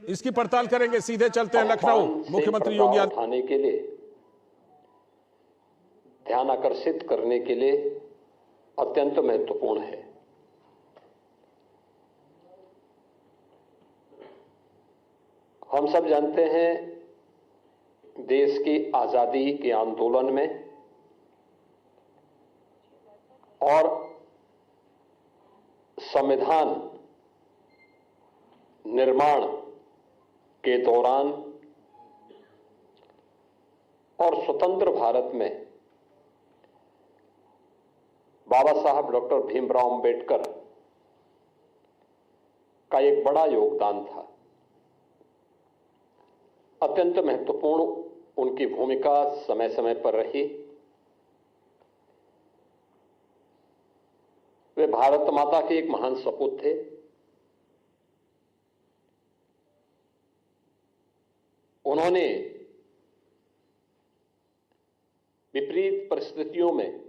इसकी पड़ताल करेंगे। सीधे चलते हैं लखनऊ। मुख्यमंत्री योगी उठाने के लिए, ध्यान आकर्षित करने के लिए अत्यंत महत्वपूर्ण है। हम सब जानते हैं, देश की आजादी के आंदोलन में और संविधान निर्माण के दौरान और स्वतंत्र भारत में बाबा साहब डॉक्टर भीमराव अंबेडकर का एक बड़ा योगदान था। अत्यंत महत्वपूर्ण उनकी भूमिका समय समय पर रही। वे भारत माता के एक महान सपूत थे। उन्होंने विपरीत परिस्थितियों में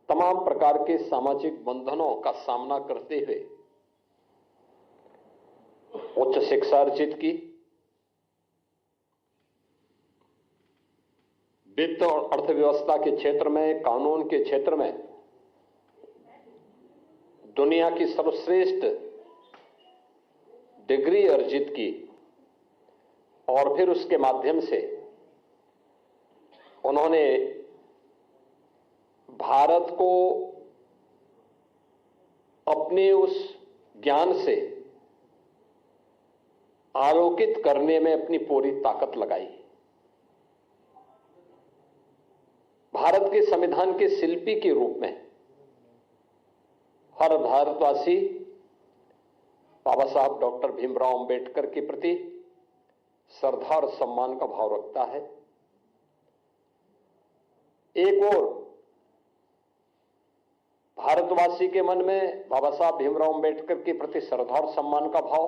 तमाम प्रकार के सामाजिक बंधनों का सामना करते हुए उच्च शिक्षा अर्जित की, वित्त और अर्थव्यवस्था के क्षेत्र में, कानून के क्षेत्र में दुनिया की सर्वश्रेष्ठ डिग्री अर्जित की और फिर उसके माध्यम से उन्होंने भारत को अपने उस ज्ञान से आलोकित करने में अपनी पूरी ताकत लगाई। भारत के संविधान के शिल्पी के रूप में हर भारतवासी बाबा साहब डॉक्टर भीमराव अंबेडकर के प्रति श्रद्धा और सम्मान का भाव रखता है। एक और भारतवासी के मन में बाबा साहब भीमराव अंबेडकर के प्रति श्रद्धा और सम्मान का भाव,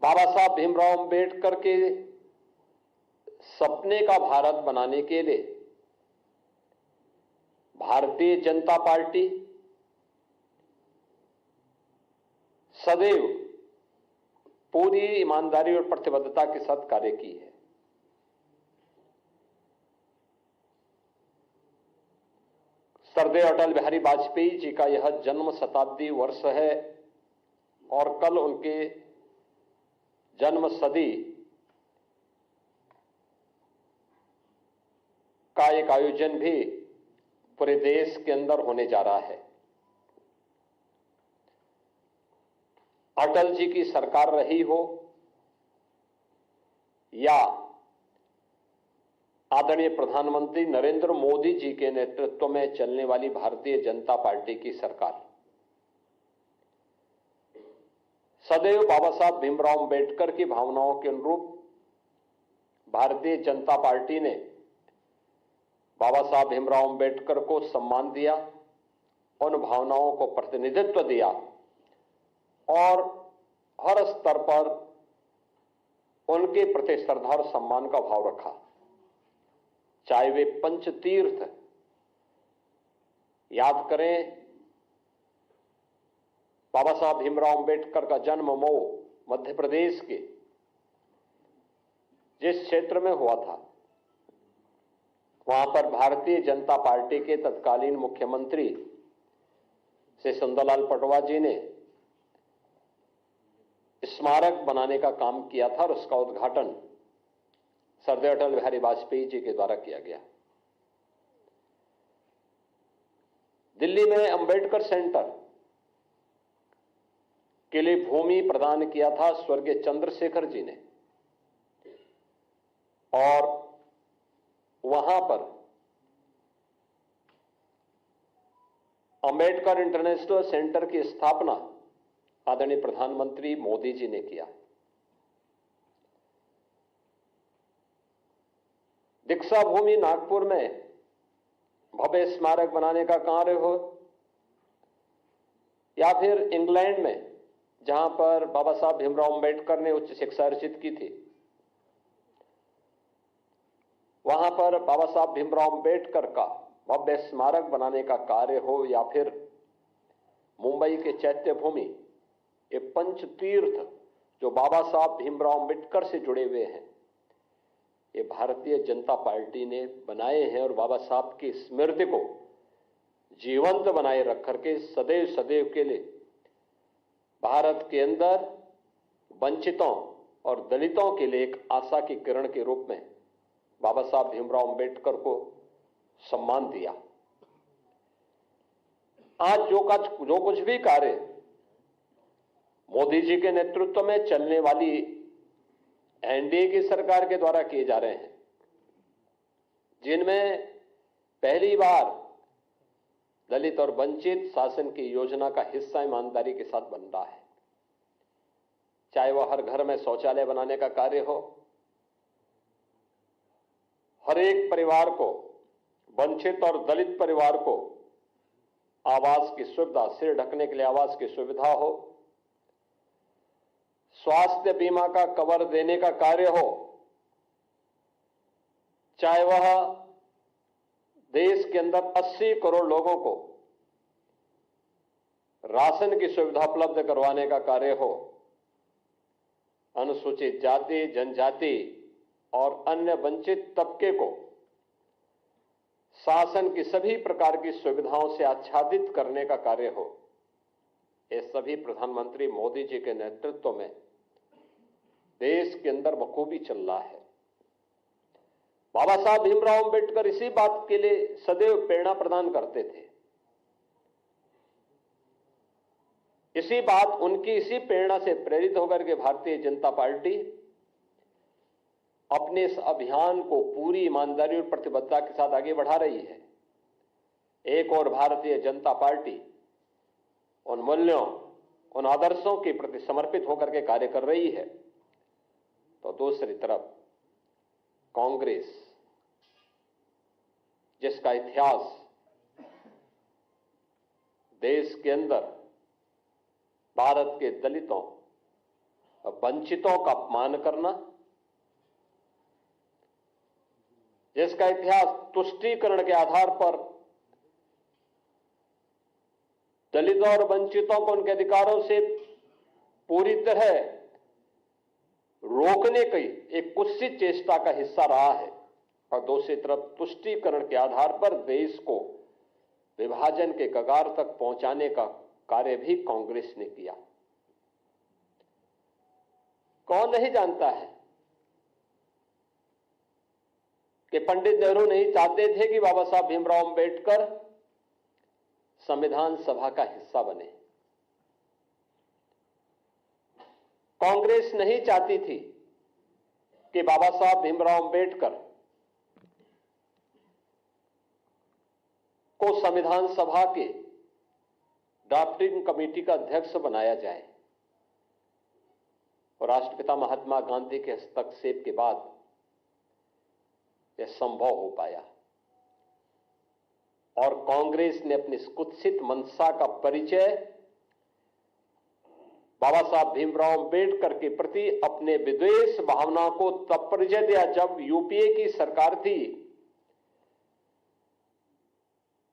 बाबा साहब भीमराव अंबेडकर के सपने का भारत बनाने के लिए भारतीय जनता पार्टी सदैव पूरी ईमानदारी और प्रतिबद्धता के साथ कार्य की है। सरदेव अटल बिहारी वाजपेयी जी का यह जन्म शताब्दी वर्ष है और कल उनके जन्म सदी का एक आयोजन भी पूरे देश के अंदर होने जा रहा है। अटल जी की सरकार रही हो या आदरणीय प्रधानमंत्री नरेंद्र मोदी जी के नेतृत्व में चलने वाली भारतीय जनता पार्टी की सरकार, सदैव बाबा साहब भीमराव अंबेडकर की भावनाओं के अनुरूप भारतीय जनता पार्टी ने बाबा साहब भीमराव अंबेडकर को सम्मान दिया, उन भावनाओं को प्रतिनिधित्व दिया और हर स्तर पर उनके प्रति श्रद्धा और सम्मान का भाव रखा। चाहे वे पंचतीर्थ याद करें, बाबा साहब भीमराव अंबेडकर का जन्म मऊ मध्य प्रदेश के जिस क्षेत्र में हुआ था, वहां पर भारतीय जनता पार्टी के तत्कालीन मुख्यमंत्री श्री सुंदरलाल पटवा जी ने स्मारक बनाने का काम किया था और उसका उद्घाटन सरदेव अटल बिहारी वाजपेयी जी के द्वारा किया गया। दिल्ली में अंबेडकर सेंटर के लिए भूमि प्रदान किया था स्वर्गीय चंद्रशेखर जी ने और वहां पर अंबेडकर इंटरनेशनल सेंटर की स्थापना आदरणीय प्रधानमंत्री मोदी जी ने किया। दीक्षा भूमि नागपुर में भव्य स्मारक बनाने का कार्य हो या फिर इंग्लैंड में जहां पर बाबा साहब भीमराव अंबेडकर ने उच्च शिक्षा अर्जित की थी, वहां पर बाबा साहब भीमराव अंबेडकर का भव्य स्मारक बनाने का कार्य हो या फिर मुंबई के चैत्य भूमि, ये पंच तीर्थ जो बाबा साहब भीमराव अंबेडकर से जुड़े हुए हैं, ये भारतीय जनता पार्टी ने बनाए हैं और बाबा साहब की स्मृति को जीवंत बनाए रख करके सदैव सदैव के लिए भारत के अंदर वंचितों और दलितों के लिए एक आशा की किरण के रूप में बाबा साहब भीमराव अंबेडकर को सम्मान दिया। आज जो कुछ भी कार्य मोदी जी के नेतृत्व में चलने वाली एनडीए की सरकार के द्वारा किए जा रहे हैं, जिनमें पहली बार दलित और वंचित शासन की योजना का हिस्सा ईमानदारी के साथ बन रहा है, चाहे वह हर घर में शौचालय बनाने का कार्य हो, हर एक परिवार को, वंचित और दलित परिवार को आवास की सुविधा, सिर ढकने के लिए आवास की सुविधा हो, स्वास्थ्य बीमा का कवर देने का कार्य हो, चाहे वह देश के अंदर 80 करोड़ लोगों को राशन की सुविधा उपलब्ध करवाने का कार्य हो, अनुसूचित जाति, जनजाति और अन्य वंचित तबके को शासन की सभी प्रकार की सुविधाओं से आच्छादित करने का कार्य हो, ये सभी प्रधानमंत्री मोदी जी के नेतृत्व में देश के अंदर बखूबी चल रहा है। बाबा साहब भीमराव अंबेडकर इसी बात के लिए सदैव प्रेरणा प्रदान करते थे। इसी प्रेरणा से प्रेरित होकर के भारतीय जनता पार्टी अपने इस अभियान को पूरी ईमानदारी और प्रतिबद्धता के साथ आगे बढ़ा रही है। एक और भारतीय जनता पार्टी उन मूल्यों, उन आदर्शों के प्रति समर्पित होकर के कार्य कर रही है, तो दूसरी तरफ कांग्रेस, जिसका इतिहास देश के अंदर भारत के दलितों और वंचितों का अपमान करना, जिसका इतिहास तुष्टीकरण के आधार पर दलितों और वंचितों को उनके अधिकारों से पूरी तरह रोकने की एक कुत्सित चेष्टा का हिस्सा रहा है, और दूसरी तरफ तुष्टीकरण के आधार पर देश को विभाजन के कगार तक पहुंचाने का कार्य भी कांग्रेस ने किया। कौन नहीं जानता है कि पंडित नेहरू नहीं चाहते थे कि बाबा साहब भीमराव अंबेडकर संविधान सभा का हिस्सा बने। कांग्रेस नहीं चाहती थी कि बाबा साहब भीमराव अंबेडकर को संविधान सभा के ड्राफ्टिंग कमेटी का अध्यक्ष बनाया जाए, और राष्ट्रपिता महात्मा गांधी के हस्तक्षेप के बाद यह संभव हो पाया। और कांग्रेस ने अपनी कुत्सित मंशा का परिचय बाबा साहब भीमराव अंबेडकर के प्रति अपने विद्वेष भावना को तब परिचय दिया जब यूपीए की सरकार थी,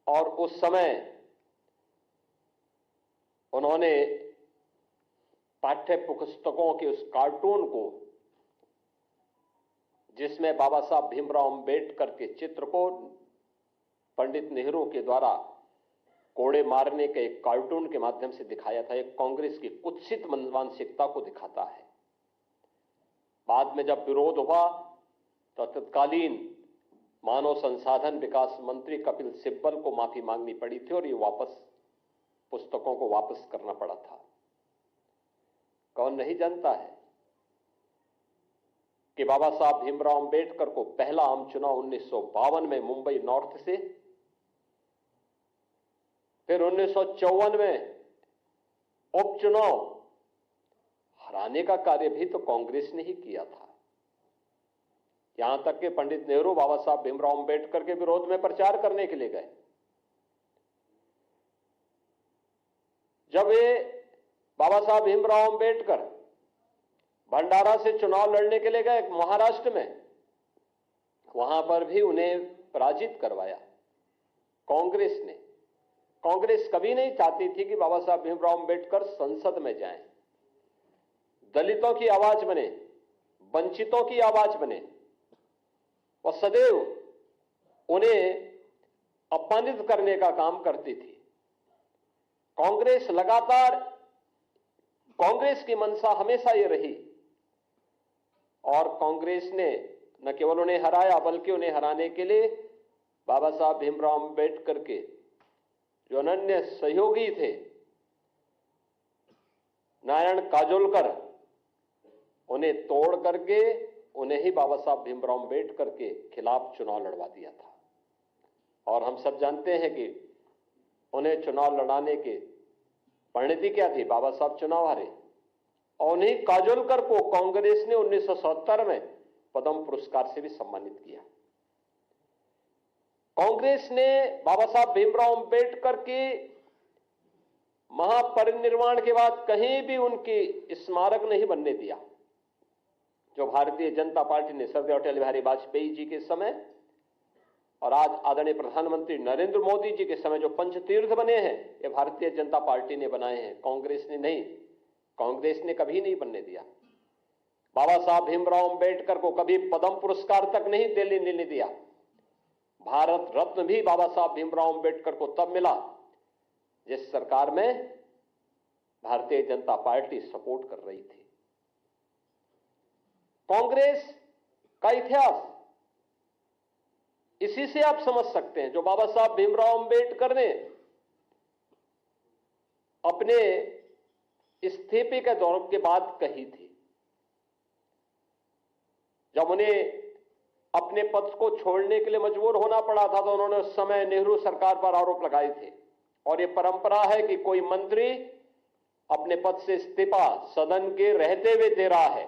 और उस समय उन्होंने पाठ्य पुस्तकों के उस कार्टून को, जिसमें बाबा साहब भीमराव अंबेडकर के चित्र को पंडित नेहरू के द्वारा कोड़े मारने के एक कार्टून के माध्यम से दिखाया था, एक कांग्रेस की कुत्सित मानसिकता को दिखाता है। बाद में जब विरोध हुआ तो तत्कालीन मानव संसाधन विकास मंत्री कपिल सिब्बल को माफी मांगनी पड़ी थी और ये पुस्तकों को वापस करना पड़ा था। कौन नहीं जानता है कि बाबा साहब भीमराव अंबेडकर को पहला आम चुनाव 1952 में मुंबई नॉर्थ से, फिर 1954 में उपचुनाव हराने का कार्य भी तो कांग्रेस ने ही किया था। यहां तक कि पंडित नेहरू बाबा साहब भीमराव अंबेडकर के विरोध में प्रचार करने के लिए गए। जब वे बाबा साहब भीमराव अंबेडकर भंडारा से चुनाव लड़ने के लिए गए महाराष्ट्र में, वहां पर भी उन्हें पराजित करवाया कांग्रेस ने। कांग्रेस कभी नहीं चाहती थी कि बाबा साहब भीमराव अंबेडकर संसद में जाएं, दलितों की आवाज बने, वंचितों की आवाज बने, और सदैव उन्हें अपमानित करने का काम करती थी। कांग्रेस लगातार, कांग्रेस की मंशा हमेशा ये रही, और कांग्रेस ने न केवल उन्हें हराया बल्कि उन्हें हराने के लिए बाबा साहब भीमराव अंबेडकर के जो अनन्य सहयोगी थे नारायण काजोलकर, उन्हें तोड़ करके उन्हें ही बाबा साहब भीमराव अंबेडकर के खिलाफ चुनाव लड़वा दिया था। और हम सब जानते हैं कि उन्हें चुनाव लड़ाने के परिणति क्या थी, बाबा साहब चुनाव हारे, और उन्हीं काजोलकर को कांग्रेस ने 1970 में पद्म पुरस्कार से भी सम्मानित किया। कांग्रेस ने बाबा साहब भीमराव अंबेडकर के महापरिनिर्वाण के बाद कहीं भी उनकी स्मारक नहीं बनने दिया। जो भारतीय जनता पार्टी ने स्वर्गीय अटल बिहारी वाजपेयी जी के समय और आज आदरणीय प्रधानमंत्री नरेंद्र मोदी जी के समय जो पंचतीर्थ बने हैं, ये भारतीय जनता पार्टी ने बनाए हैं, कांग्रेस ने नहीं। कांग्रेस ने कभी नहीं बनने दिया। बाबा साहब भीमराव अंबेडकर को कभी पद्म पुरस्कार तक नहीं देने दिया। भारत रत्न भी बाबा साहब भीमराव अंबेडकर को तब मिला जिस सरकार में भारतीय जनता पार्टी सपोर्ट कर रही थी। कांग्रेस का इतिहास इसी से आप समझ सकते हैं। जो बाबा साहब भीमराव अंबेडकर ने अपने इस्तीफे के दौर के बाद कही थी, जब उन्हें अपने पद को छोड़ने के लिए मजबूर होना पड़ा था, तो उन्होंने उस समय नेहरू सरकार पर आरोप लगाए थे। और यह परंपरा है कि कोई मंत्री अपने पद से इस्तीफा सदन के रहते हुए दे रहा है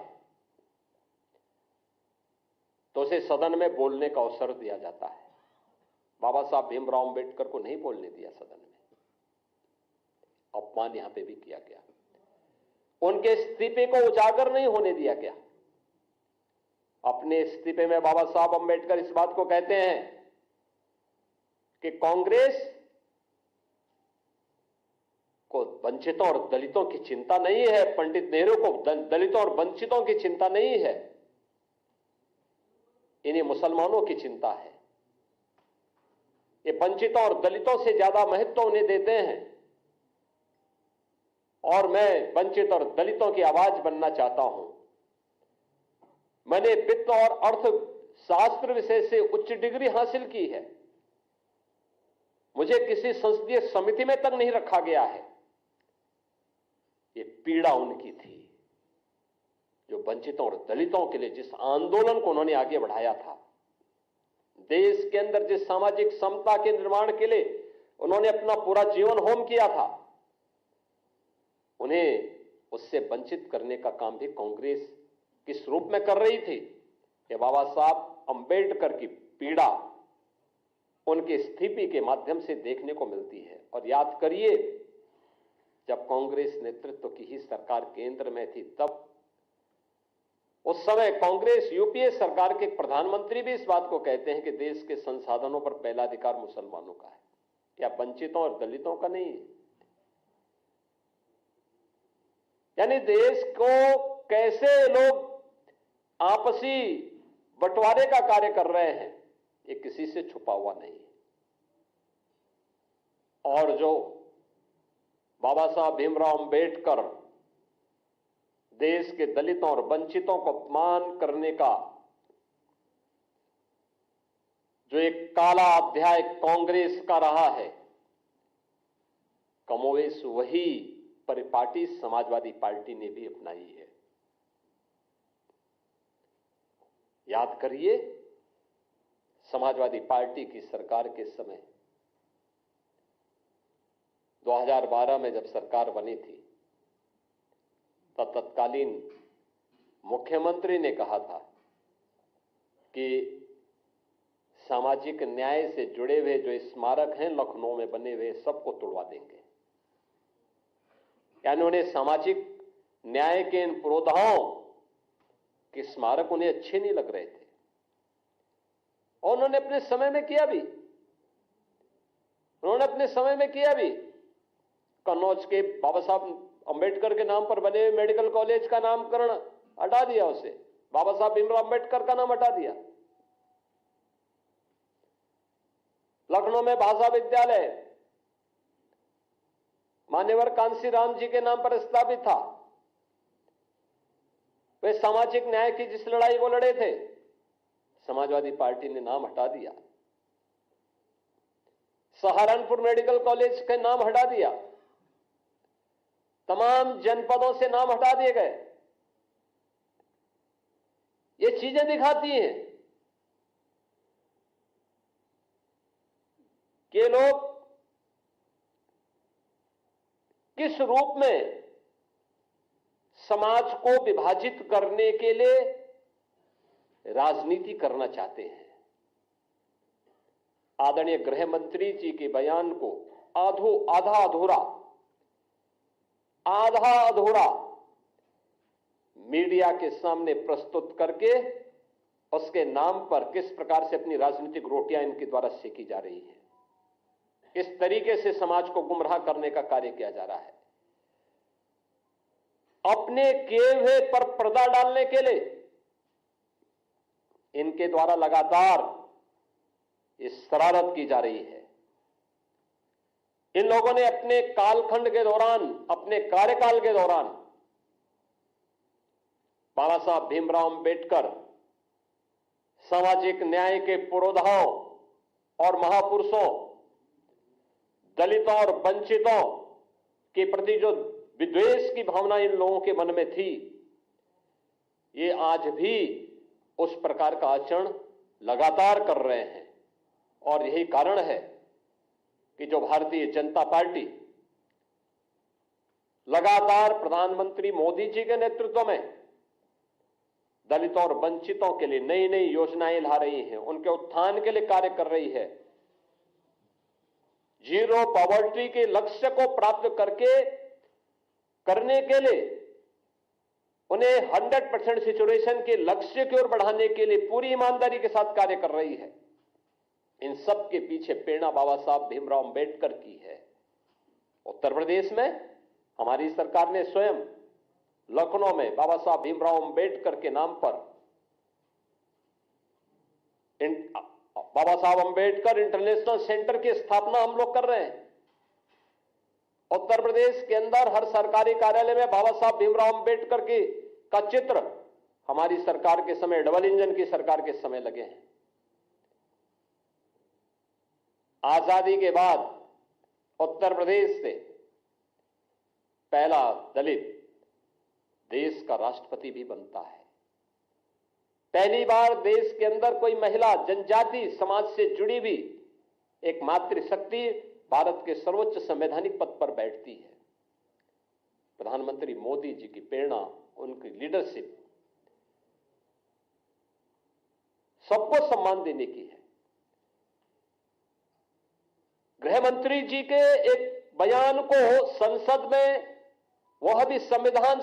तो उसे सदन में बोलने का अवसर दिया जाता है। बाबा साहब भीमराव अंबेडकर को नहीं बोलने दिया सदन में, अपमान यहां पे भी किया गया। उनके इस्तीफे को उजागर नहीं होने दिया गया। अपने इस्तीफे में बाबा साहब अंबेडकर इस बात को कहते हैं कि कांग्रेस को वंचितों और दलितों की चिंता नहीं है, पंडित नेहरू को दलितों और वंचितों की चिंता नहीं है, इन्हें मुसलमानों की चिंता है। ये वंचितों और दलितों से ज्यादा महत्व उन्हें देते हैं, और मैं वंचित और दलितों की आवाज बनना चाहता हूं। मैंने वित्त और अर्थशास्त्र विषय से उच्च डिग्री हासिल की है, मुझे किसी संसदीय समिति में तक नहीं रखा गया है। ये पीड़ा उनकी थी, जो वंचितों और दलितों के लिए जिस आंदोलन को उन्होंने आगे बढ़ाया था, देश के अंदर जिस सामाजिक समता के निर्माण के लिए उन्होंने अपना पूरा जीवन होम किया था, उन्हें उससे वंचित करने का काम भी कांग्रेस किस रूप में कर रही थी कि बाबा साहब अंबेडकर की पीड़ा उनके इस्तीफे के माध्यम से देखने को मिलती है। और याद करिए, जब कांग्रेस नेतृत्व की ही सरकार केंद्र में थी, तब उस समय कांग्रेस यूपीए सरकार के प्रधानमंत्री भी इस बात को कहते हैं कि देश के संसाधनों पर पहला अधिकार मुसलमानों का है, या वंचितों और दलितों का नहीं है। यानी देश को कैसे लोग आपसी बंटवारे का कार्य कर रहे हैं, ये किसी से छुपा हुआ नहीं है। और जो बाबा साहब भीमराव अंबेडकर देश के दलितों और वंचितों को अपमान करने का जो एक काला अध्याय कांग्रेस का रहा है, कमोवेश वही परिपाटी समाजवादी पार्टी ने भी अपनाई है। याद करिए, समाजवादी पार्टी की सरकार के समय 2012 में जब सरकार बनी थी, तब तत्कालीन मुख्यमंत्री ने कहा था कि सामाजिक न्याय से जुड़े हुए जो स्मारक हैं लखनऊ में बने हुए, सबको तोड़वा देंगे। यानी उन्हें सामाजिक न्याय के इन पुरोधाओं के स्मारक उन्हें अच्छे नहीं लग रहे थे, और उन्होंने अपने समय में किया भी। उन्होंने अपने समय में किया भी। कन्नौज के बाबा साहब अंबेडकर के नाम पर बने हुए मेडिकल कॉलेज का नामकरण हटा दिया, उसे बाबा साहब भीमराव अंबेडकर का नाम हटा दिया। लखनऊ में भाषा विद्यालय मान्यवर कांशीराम जी के नाम पर स्थापित था। वे सामाजिक न्याय की जिस लड़ाई वो लड़े थे, समाजवादी पार्टी ने नाम हटा दिया। सहारनपुर मेडिकल कॉलेज का नाम हटा दिया। तमाम जनपदों से नाम हटा दिए गए। ये चीजें दिखाती हैं कि लोग किस रूप में समाज को विभाजित करने के लिए राजनीति करना चाहते हैं। आदरणीय गृह मंत्री जी के बयान को आधा अधूरा मीडिया के सामने प्रस्तुत करके उसके नाम पर किस प्रकार से अपनी राजनीतिक रोटियां इनके द्वारा सेकी जा रही है, इस तरीके से समाज को गुमराह करने का कार्य किया जा रहा है। अपने किए हुए पर पर्दा डालने के लिए इनके द्वारा लगातार इस शरारत की जा रही है। इन लोगों ने अपने कालखंड के दौरान, अपने कार्यकाल के दौरान बाबा साहब भीमराव अंबेडकर सामाजिक न्याय के पुरोधाओं और महापुरुषों, दलितों और वंचितों के प्रति जो विद्वेष की भावना इन लोगों के मन में थी, ये आज भी उस प्रकार का आचरण लगातार कर रहे हैं। और यही कारण है कि जो भारतीय जनता पार्टी लगातार प्रधानमंत्री मोदी जी के नेतृत्व में दलितों और वंचितों के लिए नई नई योजनाएं ला रही है, उनके उत्थान के लिए कार्य कर रही है। जीरो पॉवर्टी के लक्ष्य को प्राप्त करने के लिए उन्हें 100% सिचुएशन के लक्ष्य की ओर बढ़ाने के लिए पूरी ईमानदारी के साथ कार्य कर रही है। इन सब के पीछे प्रेरणा बाबा साहब भीमराव अंबेडकर की है। उत्तर प्रदेश में हमारी सरकार ने स्वयं लखनऊ में बाबा साहब भीमराव अंबेडकर के नाम पर बाबा साहब अंबेडकर इंटरनेशनल सेंटर की स्थापना हम लोग कर रहे हैं। उत्तर प्रदेश के अंदर हर सरकारी कार्यालय में बाबा साहब भीमराव अंबेडकर का चित्र हमारी सरकार के समय, डबल इंजन की सरकार के समय लगे हैं। आजादी के बाद उत्तर प्रदेश से पहला दलित देश का राष्ट्रपति भी बनता है। पहली बार देश के अंदर कोई महिला जनजाति समाज से जुड़ी भी एक मातृशक्ति भारत के सर्वोच्च संवैधानिक पद पर बैठती है। प्रधानमंत्री मोदी जी की प्रेरणा, उनकी लीडरशिप सबको सम्मान देने की है। गृह मंत्री जी के एक बयान को संसद में, वह भी संविधान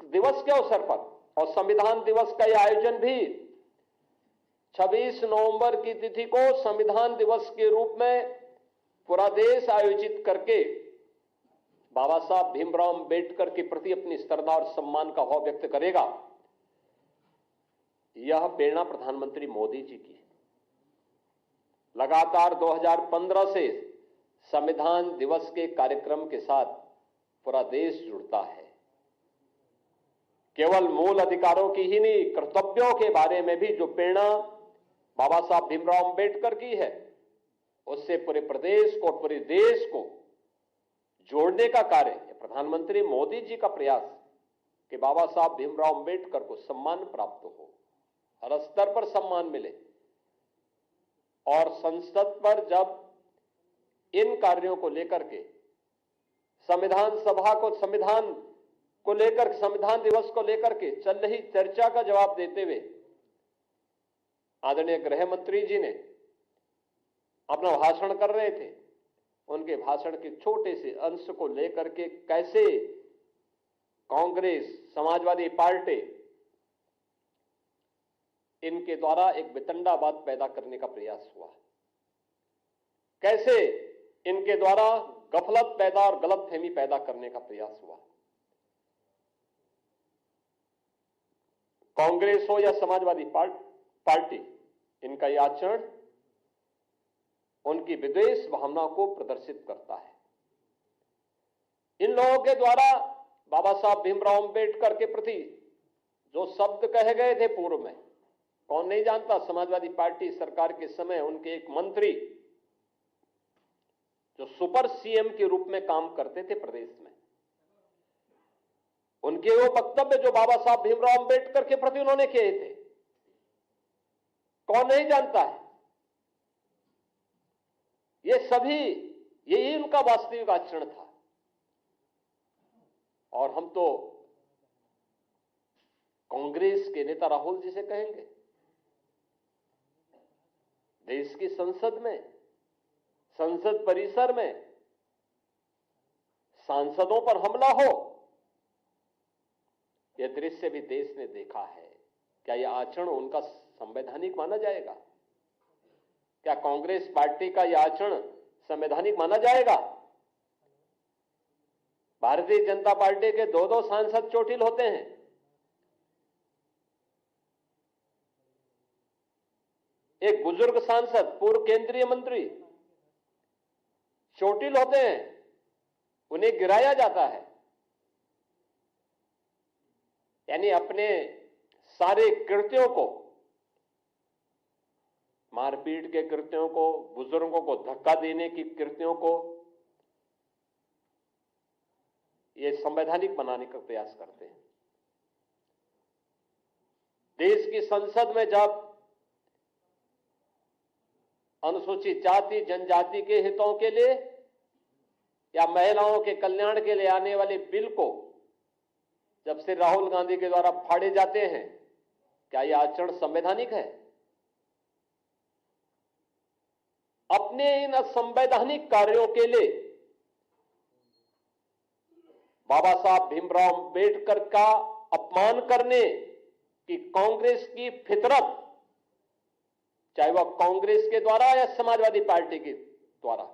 दिवस के अवसर पर, और संविधान दिवस का यह आयोजन भी 26 नवंबर की तिथि को संविधान दिवस के रूप में पूरा देश आयोजित करके बाबा साहब भीमराव अंबेडकर के प्रति अपनी श्रद्धा और सम्मान का भाव व्यक्त करेगा। यह प्रेरणा प्रधानमंत्री मोदी जी की है। लगातार 2015 से संविधान दिवस के कार्यक्रम के साथ पूरा देश जुड़ता है। केवल मूल अधिकारों की ही नहीं, कर्तव्यों के बारे में भी जो प्रेरणा बाबा साहब भीमराव अंबेडकर की है, उससे पूरे प्रदेश को, पूरे देश को जोड़ने का कार्य प्रधानमंत्री मोदी जी का प्रयास कि बाबा साहब भीमराव अंबेडकर को सम्मान प्राप्त हो, हर स्तर पर सम्मान मिले। और संसद पर जब इन कार्यों को लेकर के संविधान सभा को, संविधान दिवस को लेकर के चल रही चर्चा का जवाब देते हुए आदरणीय गृह मंत्री जी ने अपना भाषण कर रहे थे। उनके भाषण के छोटे से अंश को लेकर के कैसे कांग्रेस, समाजवादी पार्टी इनके द्वारा एक वितंडावाद पैदा करने का प्रयास हुआ। कैसे इनके द्वारा गफलत पैदा और गलतफहमी पैदा करने का प्रयास हुआ। कांग्रेस हो या समाजवादी पार्टी, इनका यह आचरण उनकी विद्वेष भावना को प्रदर्शित करता है। इन लोगों के द्वारा बाबा साहब भीमराव अंबेडकर के प्रति जो शब्द कहे गए थे पूर्व में, कौन नहीं जानता, समाजवादी पार्टी सरकार के समय उनके एक मंत्री जो सुपर सीएम के रूप में काम करते थे प्रदेश में, उनके वो वक्तव्य जो बाबा साहब भीमराव अंबेडकर के प्रति उन्होंने किए थे, कौन नहीं जानता है। ये सभी, यही उनका वास्तविक आचरण था। और हम तो कांग्रेस के नेता राहुल जी से कहेंगे, देश की संसद में, संसद परिसर में सांसदों पर हमला हो, यह दृश्य भी देश ने देखा है। क्या यह आचरण उनका संवैधानिक माना जाएगा? क्या कांग्रेस पार्टी का यह आचरण संवैधानिक माना जाएगा? भारतीय जनता पार्टी के दो सांसद चोटिल होते हैं। एक बुजुर्ग सांसद, पूर्व केंद्रीय मंत्री चोटिल होते हैं, उन्हें गिराया जाता है। यानी अपने सारे कृत्यों को, मारपीट के कृत्यों को, बुजुर्गों को धक्का देने की कृत्यों को ये संवैधानिक बनाने का प्रयास करते हैं। देश की संसद में जब अनुसूचित जाति जनजाति के हितों के लिए या महिलाओं के कल्याण के लिए आने वाले बिल को जब से राहुल गांधी के द्वारा फाड़े जाते हैं, क्या यह आचरण संवैधानिक है? अपने इन असंवैधानिक कार्यों के लिए बाबा साहब भीमराव अंबेडकर का अपमान करने की कांग्रेस की फितरत, चाहे वह कांग्रेस के द्वारा या समाजवादी पार्टी के द्वारा,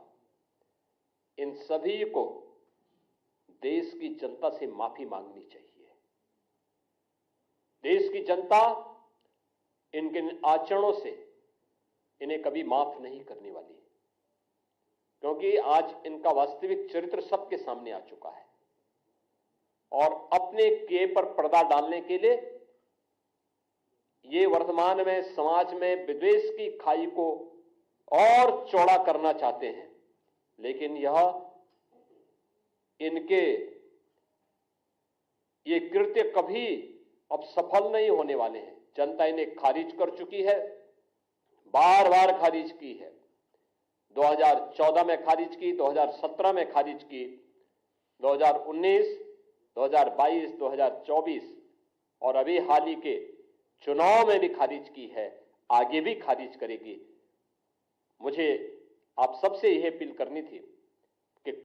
इन सभी को देश की जनता से माफी मांगनी चाहिए। देश की जनता इनके आचरणों से इन्हें कभी माफ नहीं करने वाली है, क्योंकि आज इनका वास्तविक चरित्र सबके सामने आ चुका है। और अपने किए पर पर्दा डालने के लिए ये वर्तमान में समाज में विद्वेष की खाई को और चौड़ा करना चाहते हैं, लेकिन यह इनके ये कृत्य कभी अब सफल नहीं होने वाले हैं। जनता इन्हें खारिज कर चुकी है, बार बार खारिज की है। 2014 में खारिज की, 2017 में खारिज की, 2019, 2022, 2024 और अभी हाल ही के चुनाव में भी खारिज की है, आगे भी खारिज करेगी। मुझे आप सबसे यह अपील करनी थी